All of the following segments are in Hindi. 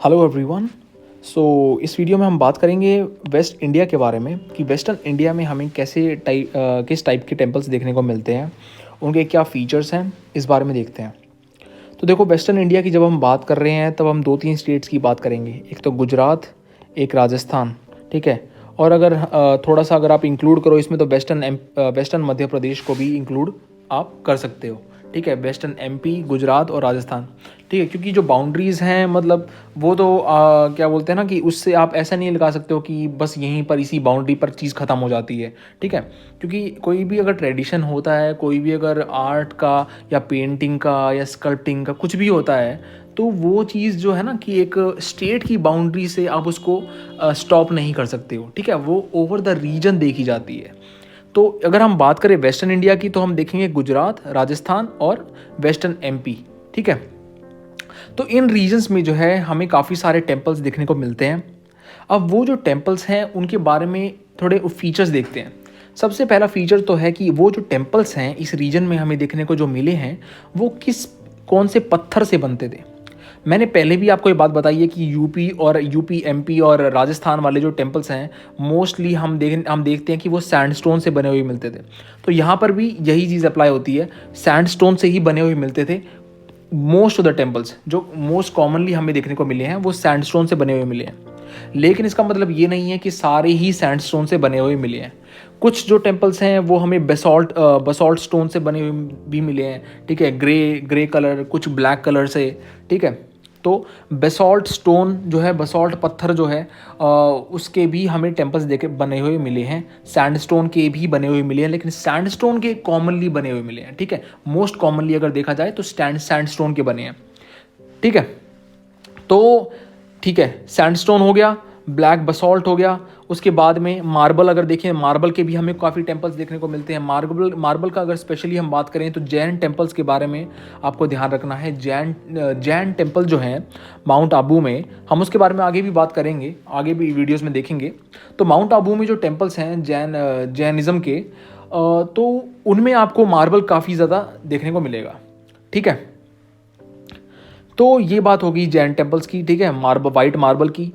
Hello everyone. इस वीडियो में हम बात करेंगे वेस्ट इंडिया के बारे में कि वेस्टर्न इंडिया में हमें किस टाइप के टेम्पल्स देखने को मिलते हैं, उनके क्या फ़ीचर्स हैं, इस बारे में देखते हैं। तो देखो, वेस्टर्न इंडिया की जब हम बात कर रहे हैं तब हम दो तीन स्टेट्स की बात करेंगे, एक तो गुजरात, एक राजस्थान, ठीक है। और अगर थोड़ा सा अगर आप इंक्लूड करो इसमें तो वेस्टर्न मध्य प्रदेश को भी इंक्लूड आप कर सकते हो, ठीक है। वेस्टर्न एमपी, गुजरात और राजस्थान, ठीक है। क्योंकि जो बाउंड्रीज़ हैं मतलब वो तो क्या बोलते हैं ना कि उससे आप ऐसा नहीं लगा सकते हो कि बस यहीं पर इसी बाउंड्री पर चीज़ ख़त्म हो जाती है, ठीक है। क्योंकि कोई भी अगर ट्रेडिशन होता है, कोई भी अगर आर्ट का या पेंटिंग का या स्कल्पटिंग का कुछ भी होता है, तो वो चीज़ जो है ना कि एक स्टेट की बाउंड्री से आप उसको स्टॉप नहीं कर सकते हो, ठीक है। वो ओवर द रीजन देखी जाती है। तो अगर हम बात करें वेस्टर्न इंडिया की तो हम देखेंगे गुजरात, राजस्थान और वेस्टर्न एमपी, ठीक है। तो इन रीजन्स में जो है हमें काफ़ी सारे टेम्पल्स देखने को मिलते हैं। अब वो जो टेम्पल्स हैं उनके बारे में थोड़े फीचर्स देखते हैं। सबसे पहला फीचर तो है कि वो जो टेम्पल्स हैं इस रीजन में हमें देखने को जो मिले हैं वो कौन से पत्थर से बनते थे। मैंने पहले भी आपको ये बात बताई है कि यूपी एमपी और राजस्थान वाले जो टेम्पल्स हैं मोस्टली हम देखते हैं कि वो सैंडस्टोन से बने हुए मिलते थे। तो यहाँ पर भी यही चीज़ अप्लाई होती है, सैंडस्टोन से ही बने हुए मिलते थे। मोस्ट ऑफ द टेम्पल्स जो मोस्ट कॉमनली हमें देखने को मिले हैं वो सैंडस्टोन से बने हुए मिले हैं। लेकिन इसका मतलब ये नहीं है कि सारे ही सैंडस्टोन से बने हुए मिले हैं। कुछ जो टेम्पल्स हैं वो हमें बसॉल्ट स्टोन से बने हुए भी मिले हैं, ठीक है। ग्रे कलर, कुछ ब्लैक कलर से, ठीक है। तो बेसॉल्ट स्टोन जो है, बसॉल्ट पत्थर जो है उसके भी हमें टेम्पल्स देखे बने हुए मिले हैं। सैंडस्टोन के भी बने हुए मिले हैं, लेकिन सैंडस्टोन के कॉमनली बने हुए मिले हैं, ठीक है। मोस्ट कॉमनली अगर देखा जाए तो सैंडस्टोन के बने हैं, ठीक है। तो ठीक है, सैंडस्टोन हो गया, ब्लैक बसॉल्ट हो गया। उसके बाद में मार्बल, अगर देखें मार्बल के भी हमें काफ़ी टेम्पल्स देखने को मिलते हैं। मार्बल का अगर स्पेशली हम बात करें तो जैन टेम्पल्स के बारे में आपको ध्यान रखना है। जैन टेम्पल जो हैं माउंट आबू में, हम उसके बारे में आगे भी बात करेंगे, आगे भी वीडियोस में देखेंगे। तो माउंट आबू में जो टेम्पल्स हैं जैनिज़्म के, तो उनमें आपको मार्बल काफ़ी ज़्यादा देखने को मिलेगा, ठीक है। तो ये बात होगी जैन टेम्पल्स की, ठीक है, वाइट मार्बल की।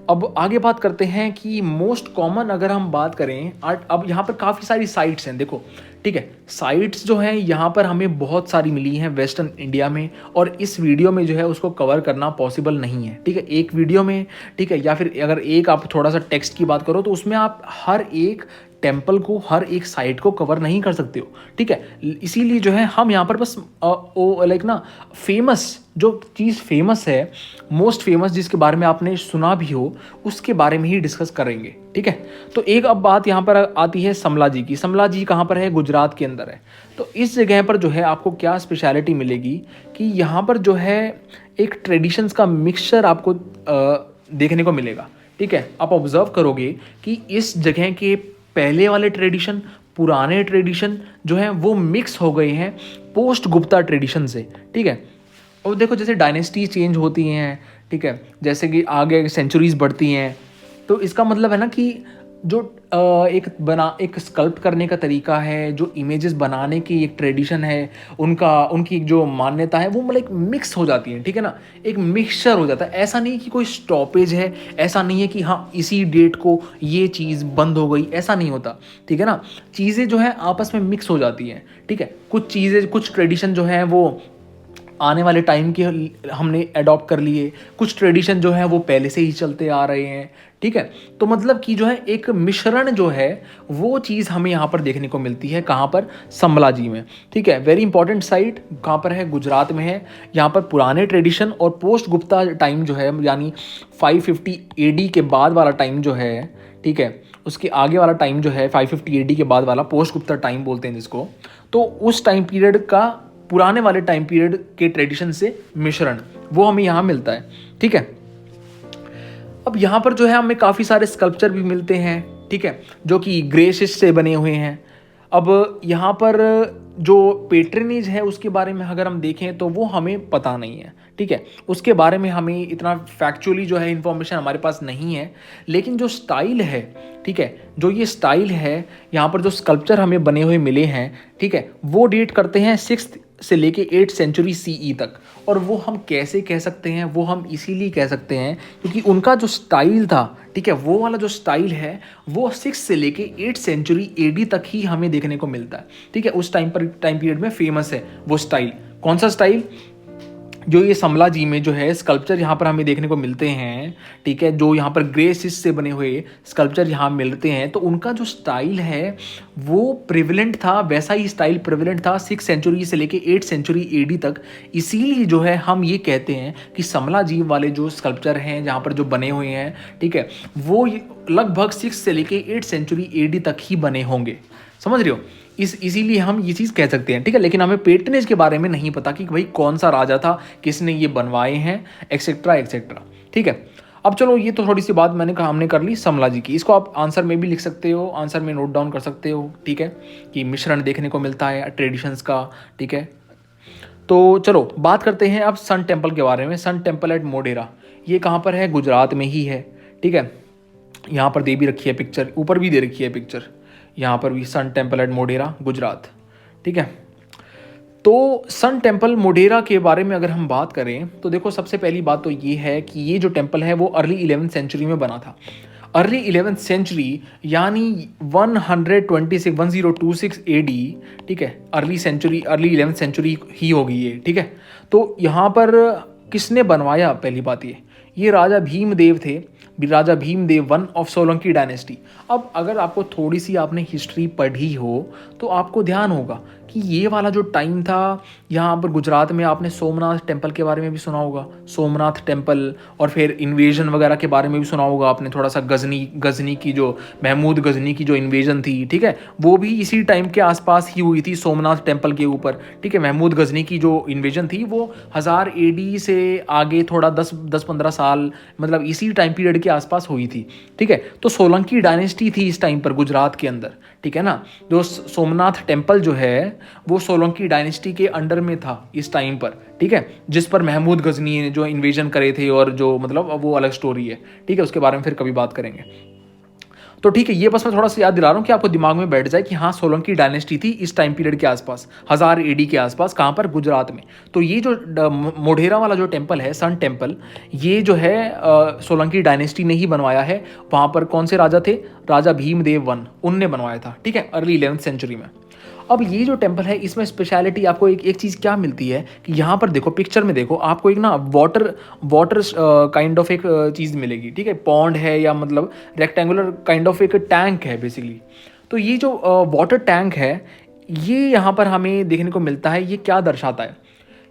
अब आगे बात करते हैं कि मोस्ट कॉमन अगर हम बात करें आर्ट, अब यहाँ पर काफ़ी सारी साइट्स हैं, देखो, ठीक है। साइट्स जो हैं यहाँ पर हमें बहुत सारी मिली हैं वेस्टर्न इंडिया में, और इस वीडियो में जो है उसको कवर करना पॉसिबल नहीं है, ठीक है, एक वीडियो में, ठीक है। या फिर अगर एक आप थोड़ा सा टेक्स्ट की बात करो तो उसमें आप हर एक टेम्पल को, हर एक साइट को कवर नहीं कर सकते हो, ठीक है। इसीलिए जो है हम यहाँ पर बस लाइक ना फेमस जो चीज़ फेमस है, मोस्ट फेमस जिसके बारे में आपने सुना भी हो, उसके बारे में ही डिस्कस करेंगे, ठीक है। तो एक अब बात यहाँ पर आती है समला जी की। समला जी कहाँ पर है? गुजरात के अंदर है। तो इस जगह पर जो है आपको क्या स्पेशलिटी मिलेगी कि यहाँ पर जो है एक ट्रेडिशंस का मिक्सचर आपको देखने को मिलेगा, ठीक है। आप ऑब्जर्व करोगे कि इस जगह के पहले वाले ट्रेडिशन, पुराने ट्रेडिशन जो हैं वो मिक्स हो गए हैं पोस्ट गुप्ता ट्रेडिशन से, ठीक है। और देखो जैसे डायनेस्टी चेंज होती हैं, ठीक है, जैसे कि आगे सेंचुरीज बढ़ती हैं, तो इसका मतलब है ना कि जो एक स्कल्प्ट करने का तरीका है, जो इमेजेस बनाने की एक ट्रेडिशन है, उनकी जो मान्यता है वो मतलब एक मिक्स हो जाती है, ठीक है ना, एक मिक्सचर हो जाता है। ऐसा नहीं कि कोई स्टॉपेज है, ऐसा नहीं है कि हाँ इसी डेट को ये चीज़ बंद हो गई, ऐसा नहीं होता, ठीक है ना। चीज़ें जो है आपस में मिक्स हो जाती हैं, ठीक है। कुछ चीज़ें, कुछ ट्रेडिशन जो है वो आने वाले टाइम के हमने अडॉप्ट कर लिए, कुछ ट्रेडिशन जो है वो पहले से ही चलते आ रहे हैं, ठीक है। तो मतलब कि जो है एक मिश्रण जो है वो चीज़ हमें यहाँ पर देखने को मिलती है। कहाँ पर? समला जी में, ठीक है। वेरी इंपॉर्टेंट साइट कहाँ पर है? गुजरात में है। यहाँ पर पुराने ट्रेडिशन और पोस्ट गुप्ता टाइम जो है, यानी 550 AD के बाद वाला टाइम जो है, ठीक है, उसके आगे वाला टाइम जो है 550 AD के बाद वाला पोस्ट गुप्ता टाइम बोलते हैं जिसको, तो उस टाइम पीरियड का पुराने वाले टाइम पीरियड के ट्रेडिशन से मिश्रण वो हमें यहाँ मिलता है, ठीक है। अब यहाँ पर जो है हमें काफ़ी सारे स्कल्पचर भी मिलते हैं, ठीक है, जो कि ग्रे शिस्ट से बने हुए हैं। अब यहाँ पर जो पेट्रनेज है उसके बारे में अगर हम देखें तो वो हमें पता नहीं है, ठीक है, उसके बारे में हमें इतना फैक्चुअली जो है इन्फॉर्मेशन हमारे पास नहीं है। लेकिन जो स्टाइल है, ठीक है, जो ये स्टाइल है, यहाँ पर जो स्कल्पचर हमें बने हुए मिले हैं, ठीक है, वो डेट करते हैं 6th से लेके 8th सेंचुरी CE तक। और वो हम कैसे कह सकते हैं, वो हम इसीलिए कह सकते हैं क्योंकि उनका जो स्टाइल था, ठीक है, वो वाला जो स्टाइल है वो 6 से लेके 8th सेंचुरी AD तक ही हमें देखने को मिलता है, ठीक है। उस टाइम पीरियड में फेमस है वो स्टाइल। कौन सा स्टाइल? जो ये समला जी में जो है स्कल्पचर यहाँ पर हमें देखने को मिलते हैं, ठीक है, जो यहाँ पर ग्रे सिस से बने हुए स्कल्पचर यहाँ मिलते हैं, तो उनका जो स्टाइल है वो प्रिविलेंट था, वैसा ही स्टाइल प्रिविलेंट था 6 सेंचुरी से लेके 8 सेंचुरी AD तक। इसीलिए जो है हम ये कहते हैं कि समला जी वाले जो स्कल्पचर हैं जहाँ पर जो बने हुए हैं, ठीक है, वो लगभग 6 से लेके 8 सेंचुरी AD तक ही बने होंगे। समझ रहे हो? इसीलिए हम ये चीज़ कह सकते हैं, ठीक है। लेकिन हमें पेट्रनेज के बारे में नहीं पता कि भाई कौन सा राजा था, किसने ये बनवाए हैं, एक्सेट्रा एक्सेट्रा, ठीक है। अब चलो, ये तो थोड़ी सी बात मैंने कहा हमने कर ली समला जी की। इसको आप आंसर में भी लिख सकते हो, आंसर में नोट डाउन कर सकते हो, ठीक है, कि मिश्रण देखने को मिलता है ट्रेडिशंस का, ठीक है। तो चलो बात करते हैं अब सन टेम्पल के बारे में। सन टेम्पल एट मोढेरा, ये कहाँ पर है? गुजरात में ही है, ठीक है। यहाँ पर दे भी रखी है पिक्चर, ऊपर भी दे रखी है पिक्चर, यहाँ पर भी sun temple at Modhera Gujarat, ठीक है। तो सन टेम्पल मोढेरा के बारे में अगर हम बात करें तो देखो, सबसे पहली बात तो ये है कि ये जो टेम्पल है वो अर्ली 11th सेंचुरी में बना था। अर्ली 11th सेंचुरी यानी 1026 AD, ठीक है, अर्ली 11th सेंचुरी ही होगी ये, ठीक है। तो यहाँ पर किसने बनवाया? पहली बात ये राजा भीमदेव थे, राजा भीमदेव 1 ऑफ सोलंकी डायनेस्टी। अब अगर आपको थोड़ी सी आपने हिस्ट्री पढ़ी हो तो आपको ध्यान होगा कि ये वाला जो टाइम था, यहाँ पर गुजरात में आपने सोमनाथ टेम्पल के बारे में भी सुना होगा, सोमनाथ टेम्पल, और फिर इन्वेजन वगैरह के बारे में भी सुना होगा आपने थोड़ा सा। गजनी की जो महमूद गजनी की जो इन्वेजन थी, ठीक है, वो भी इसी टाइम के आसपास ही हुई थी सोमनाथ टेम्पल के ऊपर, ठीक है। महमूद गजनी की जो इन्वेजन थी वो 1000 AD से आगे थोड़ा 10-15 साल, मतलब इसी टाइम पीरियड के आसपास हुई थी, ठीक है। तो सोलंकी डायनेस्टी थी इस टाइम पर गुजरात के अंदर, ठीक है ना। जो सोमनाथ टेम्पल जो है वो सोलंकी डायनेस्टी के अंडर में था इस टाइम पर, ठीक है, जिस पर महमूद गजनी ने जो इन्वेजन करे थे, और जो मतलब वो अलग स्टोरी है, ठीक है, उसके बारे में फिर कभी बात करेंगे। तो ठीक है, ये बस मैं थोड़ा सा याद दिला रहा हूँ कि आपको दिमाग में बैठ जाए कि हाँ, सोलंकी डायनेस्टी थी इस टाइम पीरियड के आसपास, 1000 AD के आसपास। कहाँ पर? गुजरात में। तो ये जो मोढेरा वाला जो टेम्पल है, सन टेम्पल, ये जो है सोलंकी डायनेस्टी ने ही बनवाया है। वहाँ पर कौन से राजा थे? राजा भीमदेव 1, उनने बनवाया था, ठीक है, अर्ली 11th सेंचुरी में। अब ये जो टेम्पल है इसमें स्पेशलिटी आपको एक चीज़ क्या मिलती है कि यहाँ पर देखो, पिक्चर में देखो, आपको एक ना वाटर काइंड ऑफ एक चीज़ मिलेगी, ठीक है, पॉन्ड है या मतलब रेक्टेंगुलर काइंड ऑफ एक टैंक है बेसिकली। तो ये जो वाटर टैंक है ये यहाँ पर हमें देखने को मिलता है। ये क्या दर्शाता है?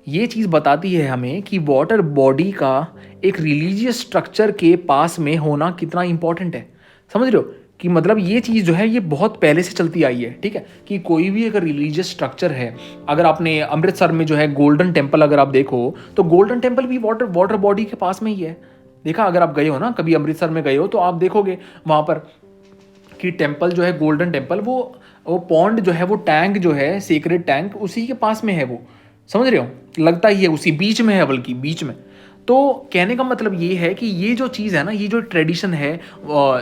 ये चीज़ बताती है हमें कि वाटर बॉडी का एक रिलीजियस स्ट्रक्चर के पास में होना कितना इंपॉर्टेंट है। समझ रहे हो कि मतलब ये चीज़ जो है ये बहुत पहले से चलती आई है, ठीक है, कि कोई भी अगर रिलीजियस स्ट्रक्चर है, अगर आपने अमृतसर में जो है गोल्डन टेम्पल अगर आप देखो तो गोल्डन टेम्पल भी वाटर बॉडी के पास में ही है। देखा, अगर आप गए हो ना कभी अमृतसर में गए हो तो आप देखोगे वहाँ पर कि टेम्पल जो है गोल्डन टेम्पल, वो पॉन्ड जो है, वो टैंक जो है, सेक्रेड टैंक, उसी के पास में है वो। समझ रहे हो? लगता ही है उसी बीच में है, बल्कि बीच में। तो कहने का मतलब ये है कि ये जो चीज़ है ना, ये जो ट्रेडिशन है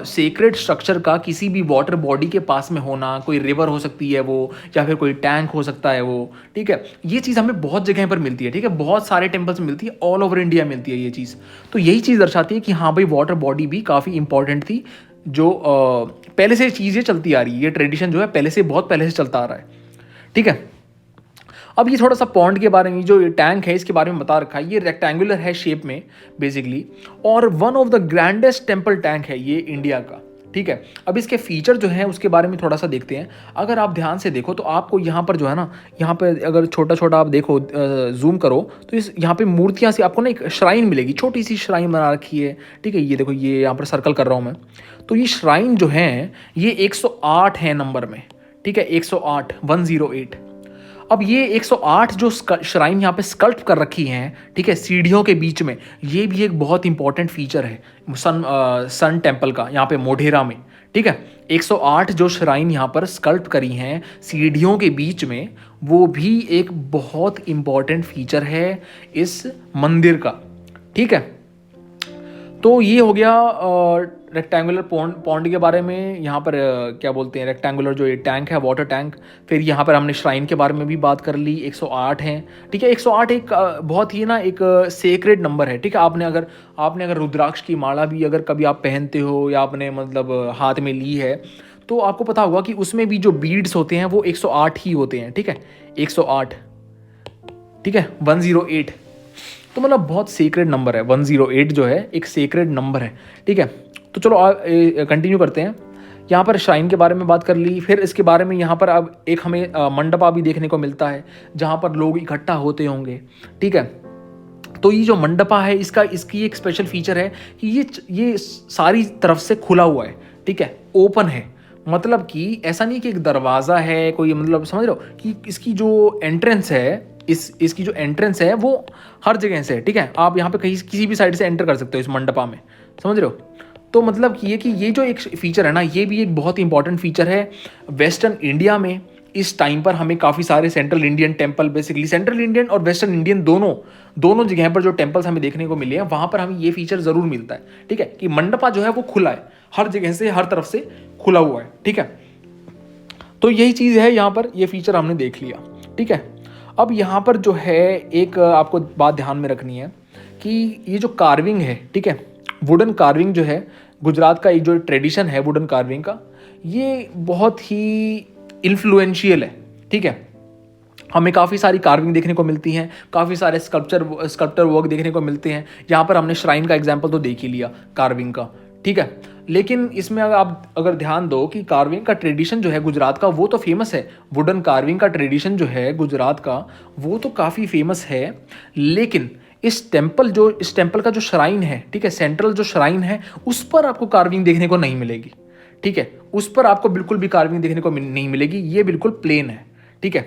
सेक्रेड स्ट्रक्चर का किसी भी वाटर बॉडी के पास में होना, कोई रिवर हो सकती है वो, या फिर कोई टैंक हो सकता है वो, ठीक है, ये चीज़ हमें बहुत जगह पर मिलती है, ठीक है, बहुत सारे टेम्पल्स में मिलती है, ऑल ओवर इंडिया मिलती है ये चीज़। तो यही चीज़ दर्शाती है कि हाँ भाई, वाटर बॉडी भी काफ़ी इंपॉर्टेंट थी, जो पहले से चीज़ें चलती आ रही है। ये ट्रेडिशन जो है पहले से, बहुत पहले से चलता आ रहा है, ठीक है। अब ये थोड़ा सा पॉन्ड के बारे में, जो ये टैंक है इसके बारे में बता रखा है। ये रेक्टेंगुलर है शेप में बेसिकली, और one of the grandest temple tank है ये इंडिया का, ठीक है। अब इसके फीचर जो है उसके बारे में थोड़ा सा देखते हैं। अगर आप ध्यान से देखो तो आपको यहाँ पर जो है ना, यहाँ पर अगर छोटा छोटा आप देखो, जूम करो तो इस यहाँ पे मूर्तियाँ से आपको ना एक श्राइन मिलेगी, छोटी सी श्राइन बना रखी है, ठीक है। ये देखो, ये यहाँ पर सर्कल कर रहा हूँ मैं, तो ये श्राइन जो है ये 108 है नंबर में, ठीक है, 108, 108। अब ये 108 जो श्राइन यहाँ पे स्कल्प्ट कर रखी हैं, ठीक है, सीढ़ियों के बीच में, ये भी एक बहुत इंपॉर्टेंट फीचर है सन टेम्पल का यहाँ पे मोढेरा में, ठीक है। 108 जो श्राइन यहाँ पर स्कल्प्ट करी हैं सीढ़ियों के बीच में, वो भी एक बहुत इम्पॉर्टेंट फीचर है इस मंदिर का। ठीक है, तो ये हो गया रेक्टेंगुलर पॉन्ड के बारे में। यहाँ पर क्या बोलते हैं, रेक्टेंगुलर जो ये टैंक है, वाटर टैंक। फिर यहाँ पर हमने श्राइन के बारे में भी बात कर ली, 108 हैं। ठीक है, 108 एक बहुत ही ना एक सेक्रेड नंबर है। ठीक है, आपने अगर रुद्राक्ष की माला भी अगर कभी आप पहनते हो या आपने मतलब हाथ में ली है, तो आपको पता होगा कि उसमें भी जो बीड्स होते हैं वो 108 ही होते हैं। ठीक है, 108, ठीक है, 108, तो मतलब बहुत सेक्रेड नंबर है। 108 जो है एक सेक्रेड नंबर है। ठीक है, तो चलो कंटिन्यू करते हैं। यहाँ पर श्राइन के बारे में बात कर ली। फिर इसके बारे में यहाँ पर अब एक हमें मंडपा भी देखने को मिलता है जहाँ पर लोग इकट्ठा होते होंगे। ठीक है, तो ये जो मंडपा है इसकी एक स्पेशल फीचर है कि ये सारी तरफ से खुला हुआ है। ठीक है, ओपन है, मतलब कि ऐसा नहीं कि एक दरवाज़ा है कोई, मतलब समझ रहे हो कि इसकी जो एंट्रेंस है, इसकी जो एंट्रेंस है वो हर जगह से है। ठीक है, आप यहाँ पे कहीं किसी भी साइड से एंटर कर सकते हो इस मंडपा में, समझ रहे हो। तो मतलब कि ये जो एक फीचर है ना, ये भी एक बहुत इंपॉर्टेंट फीचर है वेस्टर्न इंडिया में। इस टाइम पर हमें काफ़ी सारे central Indian temple, basically central Indian और वेस्टर्न इंडियन दोनों जगह पर जो टेम्पल्स हमें देखने को मिले हैं, वहाँ पर हमें ये फीचर ज़रूर मिलता है। ठीक है, कि मंडपा जो है वो खुला है, हर जगह से हर तरफ से खुला हुआ है। ठीक है, तो यही चीज़ है यहाँ पर, ये फीचर हमने देख लिया। ठीक है, अब यहाँ पर जो है एक आपको बात ध्यान में रखनी है कि ये जो कार्विंग है, ठीक है, वुडन कार्विंग जो है, गुजरात का एक जो ट्रेडिशन है वुडन कार्विंग का, ये बहुत ही इन्फ्लुएंशियल है। ठीक है, हमें काफ़ी सारी कार्विंग देखने को मिलती हैं, काफ़ी सारे स्कल्प्टर वर्क देखने को मिलते हैं। यहाँ पर हमने श्राइन का एग्जाम्पल तो देख ही लिया कार्विंग का। ठीक है, लेकिन इसमें अगर ध्यान दो कि कार्विंग का ट्रेडिशन जो है गुजरात का वो तो फेमस है, वुडन कार्विंग का ट्रेडिशन जो है गुजरात का वो तो काफ़ी फेमस है, लेकिन इस टेम्पल का जो श्राइन है, ठीक है, सेंट्रल जो श्राइन है, उस पर आपको कार्विंग देखने को नहीं मिलेगी। ठीक है, उस पर आपको बिल्कुल भी कार्विंग देखने को नहीं मिलेगी, ये बिल्कुल प्लेन है। ठीक है,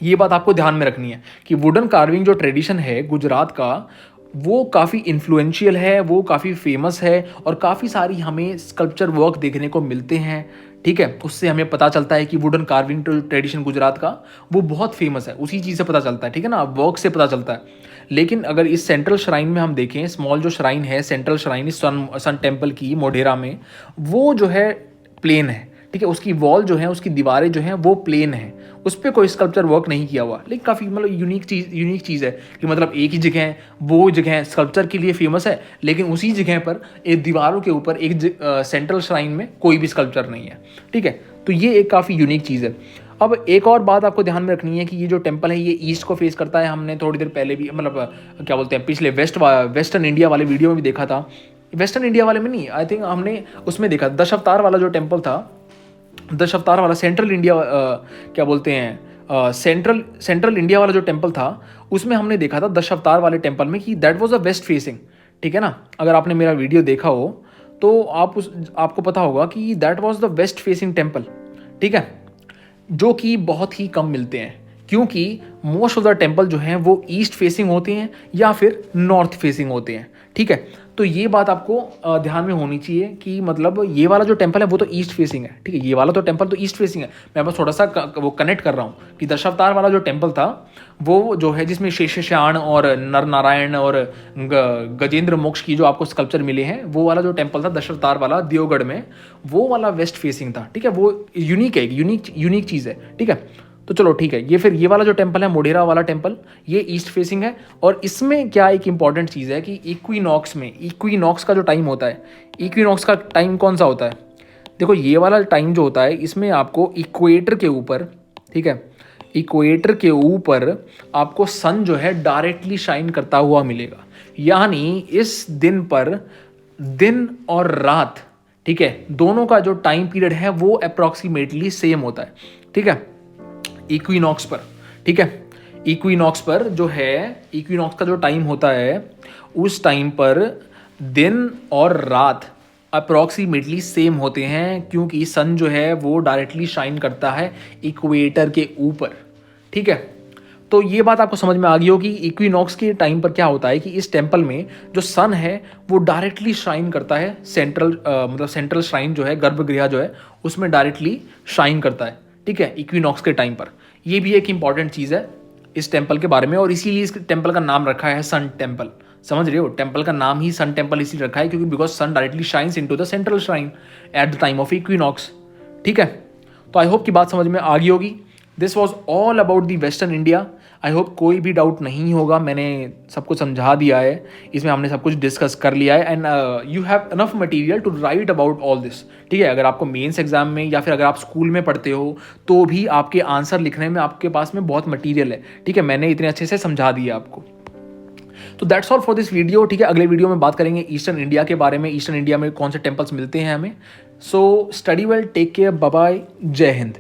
ये बात आपको ध्यान में रखनी है कि वुडन कार्विंग जो ट्रेडिशन है गुजरात का वो काफ़ी इन्फ्लुएंशियल है, वो काफ़ी फेमस है और काफ़ी सारी हमें स्कल्पचर वर्क देखने को मिलते हैं। ठीक है, उससे हमें पता चलता है कि वुडन कार्विंग ट्रेडिशन गुजरात का वो बहुत फेमस है, उसी चीज़ से पता चलता है। ठीक है ना, वर्क से पता चलता है। लेकिन अगर इस सेंट्रल श्राइन में हम देखें, स्मॉल जो श्राइन है, सेंट्रल श्राइन इस सन टेम्पल की मोढेरा में, वो जो है प्लेन है। ठीक है, उसकी वॉल जो है, उसकी दीवारें जो हैं वो प्लेन है, उस पर कोई स्कल्पचर वर्क नहीं किया हुआ। लेकिन काफ़ी मतलब यूनिक चीज़ है कि मतलब एक ही जगह वो जगह स्कल्पचर के लिए फेमस है, लेकिन उसी जगह पर एक दीवारों के ऊपर एक सेंट्रल श्राइन में कोई भी स्कल्पचर नहीं है। ठीक है, तो ये एक काफ़ी यूनिक चीज़ है। अब एक और बात आपको ध्यान में रखनी है कि ये जो टेम्पल है ये ईस्ट को फेस करता है। हमने थोड़ी देर पहले भी मतलब क्या बोलते हैं पिछले वेस्टर्न इंडिया वाले वीडियो में भी देखा था। वेस्टर्न इंडिया वाले में नहीं, आई थिंक हमने उसमें देखा दशावतार वाला जो टेम्पल था, दशावतार वाला सेंट्रल इंडिया क्या बोलते हैं सेंट्रल इंडिया वाला जो टेम्पल था, उसमें हमने देखा था दशावतार वाले टेम्पल में कि that was a waste facing. ठीक है ना, अगर आपने मेरा वीडियो देखा हो तो आपको पता होगा कि that was the waste facing temple. ठीक है, जो कि बहुत ही कम मिलते हैं क्योंकि मोस्ट ऑफ द टेम्पल जो हैं वो ईस्ट फेसिंग होते हैं या फिर नॉर्थ फेसिंग होते हैं। ठीक है, तो ये बात आपको ध्यान में होनी चाहिए कि मतलब ये वाला जो टेम्पल है वो तो ईस्ट फेसिंग है। ठीक है, ये वाला तो टेम्पल तो ईस्ट फेसिंग है। मैं बस थोड़ा सा वो कनेक्ट कर रहा हूँ कि दशावतार वाला जो टेम्पल था वो जो है जिसमें शेषशायन और नर नारायण और गजेंद्र मोक्ष की जो आपको स्कल्पचर मिले हैं, वो वाला जो टेम्पल था दशावतार वाला दियोगढ़ में, वो वाला वेस्ट फेसिंग था। ठीक है, वो यूनिक है, यूनिक चीज़ है। ठीक है, तो चलो ठीक है, ये वाला जो टेम्पल है मोढेरा वाला टेम्पल, ये ईस्ट फेसिंग है। और इसमें क्या एक इंपॉर्टेंट चीज़ है कि इक्विनॉक्स का जो टाइम होता है, इक्विनॉक्स का टाइम कौन सा होता है? देखो ये वाला टाइम जो होता है इसमें आपको इक्वेटर के ऊपर, ठीक है, इक्वेटर के ऊपर आपको सन जो है डायरेक्टली शाइन करता हुआ मिलेगा। यानी इस दिन पर दिन और रात, ठीक है, दोनों का जो टाइम पीरियड है वो अप्रॉक्सीमेटली सेम होता है। ठीक है, इक्विनॉक्स पर, ठीक है, इक्विनॉक्स पर जो है, इक्विनॉक्स का जो टाइम होता है उस टाइम पर दिन और रात अप्रॉक्सीमेटली सेम होते हैं क्योंकि सन जो है वो डायरेक्टली शाइन करता है इक्वेटर के ऊपर। ठीक है, तो ये बात आपको समझ में आ गई होगी इक्विनॉक्स के टाइम पर क्या होता है कि इस टेम्पल में जो सन है वो डायरेक्टली शाइन करता है, मतलब सेंट्रल श्राइन जो है, गर्भगृह जो है उसमें डायरेक्टली शाइन करता है, ठीक है, इक्विनॉक्स के टाइम पर। ये भी एक इंपॉर्टेंट चीज़ है इस टेम्पल के बारे में, और इसीलिए इस टेम्पल का नाम रखा है सन टेम्पल। समझ रहे हो, टेम्पल का नाम ही सन टेम्पल इसलिए रखा है क्योंकि because sun directly shines into the central shrine at the time of equinox. ठीक है, तो आई होप की बात समझ में आ गई होगी। This was all about the western India. I hope कोई भी डाउट नहीं होगा, मैंने सब कुछ समझा दिया है, इसमें हमने सब कुछ डिस्कस कर लिया है, and you have enough material to write about all this. ठीक है, अगर आपको मेंस एग्जाम में या फिर अगर आप स्कूल में पढ़ते हो तो भी आपके आंसर लिखने में आपके पास में बहुत मटीरियल है। ठीक है, मैंने इतने अच्छे से समझा दिया आपको। तो that's all for this video. ठीक है, अगले वीडियो में बात करेंगे ईस्टर्न इंडिया के बारे में, ईस्टर्न इंडिया में कौन से टेम्पल्स मिलते हैं हमें। So study well, take care, bye bye, जय हिंद।